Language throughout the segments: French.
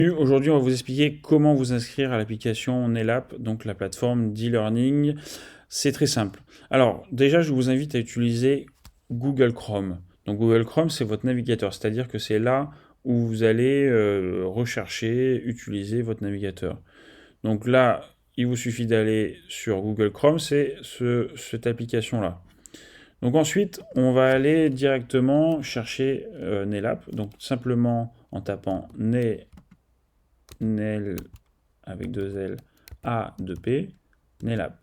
Aujourd'hui, on va vous expliquer comment vous inscrire à l'application NELAP, donc la plateforme d'e-learning. C'est très simple. Alors, déjà, je vous invite à utiliser Google Chrome. Donc, Google Chrome, c'est votre navigateur, c'est-à-dire que c'est là où vous allez rechercher, utiliser votre navigateur. Donc là, il vous suffit d'aller sur Google Chrome, c'est cette application-là. Donc ensuite, on va aller directement chercher NELAP, donc simplement en tapant NEL avec deux L, A, 2P, NELAP.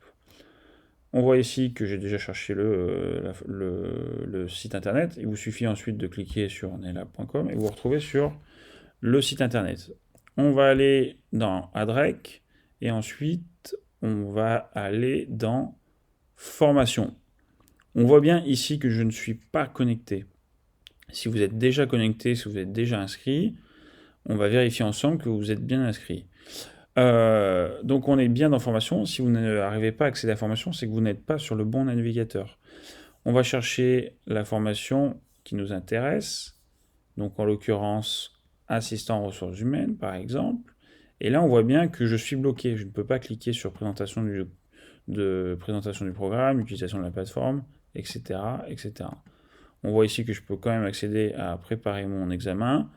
On voit ici que j'ai déjà cherché le site internet. Il vous suffit ensuite de cliquer sur nelap.com et vous vous retrouvez sur le site internet. On va aller dans ADREC et ensuite on va aller dans formation. On voit bien ici que je ne suis pas connecté. Si vous êtes déjà connecté, si vous êtes déjà inscrit, on va vérifier ensemble que vous êtes bien inscrit. Donc on est bien dans formation. Si vous n'arrivez pas à accéder à la formation, c'est que vous n'êtes pas sur le bon navigateur. On va chercher la formation qui nous intéresse. Donc en l'occurrence, assistant aux ressources humaines, par exemple. Et là, on voit bien que je suis bloqué. Je ne peux pas cliquer sur présentation du programme, utilisation de la plateforme, etc., etc. On voit ici que je peux quand même accéder à préparer mon examen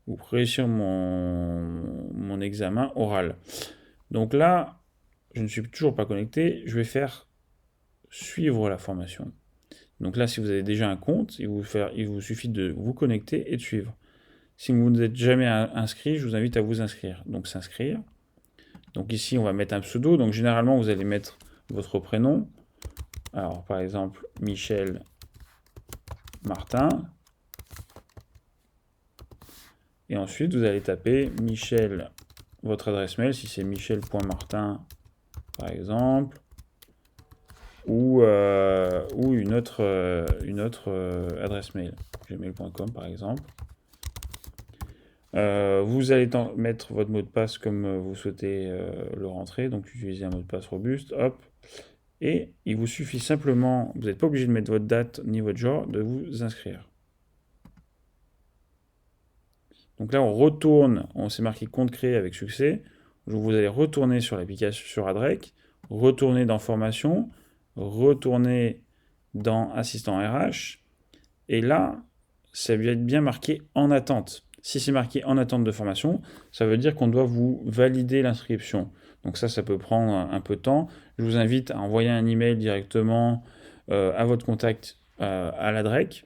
ou réussir mon examen oral. Donc là, je ne suis toujours pas connecté, je vais faire suivre la formation. Donc là, si vous avez déjà un compte, il vous suffit de vous connecter et de suivre. Si vous n'êtes jamais inscrit, je vous invite à vous inscrire. Donc s'inscrire. Donc ici, on va mettre un pseudo. Donc généralement, vous allez mettre votre prénom. Alors par exemple, Michel Martin. Et ensuite, vous allez taper Michel, votre adresse mail, si c'est michel.martin par exemple, ou une autre adresse mail, gmail.com par exemple. Vous allez mettre votre mot de passe comme vous souhaitez le rentrer, donc utilisez un mot de passe robuste, hop, et il vous suffit simplement, vous n'êtes pas obligé de mettre votre date ni votre genre, de vous inscrire. Donc là, on retourne, on s'est marqué compte créé avec succès. Donc vous allez retourner sur l'application, sur Adrec, retourner dans formation, retourner dans assistant RH, et là, ça va être bien marqué en attente. Si c'est marqué en attente de formation, ça veut dire qu'on doit vous valider l'inscription. Donc ça peut prendre un peu de temps. Je vous invite à envoyer un email directement à votre contact à l'ADREC.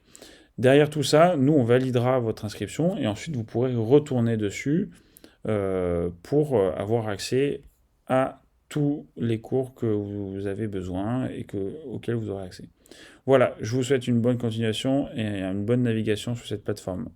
Derrière tout ça, nous, on validera votre inscription et ensuite, vous pourrez retourner dessus pour avoir accès à tous les cours que vous avez besoin et auxquels vous aurez accès. Voilà, je vous souhaite une bonne continuation et une bonne navigation sur cette plateforme.